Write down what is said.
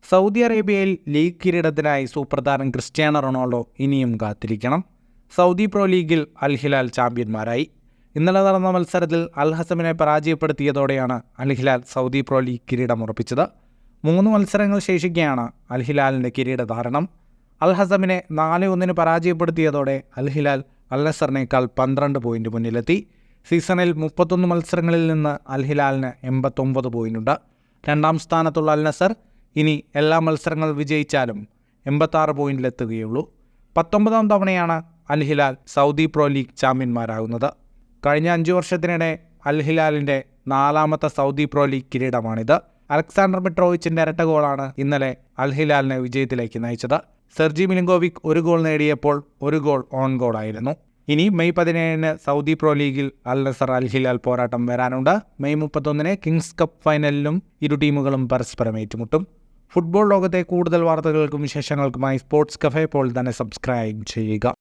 Saudi അറേബ്യയിൽ league കിരീടത്തിനായി super താരം Cristiano Ronaldo ഇനിയും കാത്തിരിക്കണം. സൗദി പ്രോ ലീഗിൽ അൽ ഹിലാൽ ചാമ്പ്യന്മാരായി. ഇന്നലെ നടന്ന മത്സരത്തിൽ അൽ ഹസമിനെ പരാജയപ്പെടുത്തിയതോടെയാണ് അൽ ഹിലാൽ സൗദി പ്രോ ലീഗ് കിരീടമുറപ്പിച്ചത്. 3 മത്സരങ്ങൾ ശേഷിക്കെയാണ് അൽ ഹിലാലിൻ്റെ കിരീടധാരണം. അൽ ഹസമിനെ 4-1 പരാജയപ്പെടുത്തിയതോടെ അൽ ഹിലാൽ അൽ നസറിനേക്കാൾ 12 പോയിന്റ് മുന്നിലെത്തി. സീസണിൽ 31 മത്സരങ്ങളിൽ നിന്ന് അൽ ഹിലാലിന് 89 പോയിന്റുണ്ട്. 2ാം സ്ഥാനത്തുള്ള അൽ നസർ ഇനി എല്ലാ മത്സരങ്ങൾ വിജയിച്ചാലും 86 പോയിന്റിലെത്തുകയുള്ളൂ. 19ാം തവണയാണ് അൽ ഹിലാൽ സൗദി പ്രോ ലീഗ് ചാമ്പ്യന്മാരാകുന്നത്. കഴിഞ്ഞ 5 വർഷത്തിനിടെ അൽ ഹിലാലിൻ്റെ 4ാമത്തെ സൗദി പ്രോ ലീഗ് കിരീടമാണിത്. അലക്സാണ്ടർ മിട്രോവിച്ചിൻ്റെ ഇരട്ട ഗോളാണ് ഇന്നലെ അൽ ഹിലാലിനെ വിജയത്തിലേക്ക് നയിച്ചത്. സെർജി മിലിങ്കോവിക് 1 ഗോൾ നേടിയപ്പോൾ 1 ഗോൾ ഓൺ ഗോളായിരുന്നു. ഇനി മെയ് 17 സൗദി പ്രോ ലീഗിൽ അൽ നസർ അൽ ഹിലാൽ പോരാട്ടം വരാനുണ്ട്. മെയ് 31 കിങ്സ് കപ്പ് ഫൈനലിലും ഇരു ടീമുകളും പരസ്പരം ഏറ്റുമുട്ടും. ഫുട്ബോൾ ലോകത്തെ കൂടുതൽ വാർത്തകൾക്കും വിശേഷങ്ങൾക്കുമായി സ്പോർട്സ് കഫേ ഇപ്പോൾ തന്നെ സബ്സ്ക്രൈബ് ചെയ്യുക.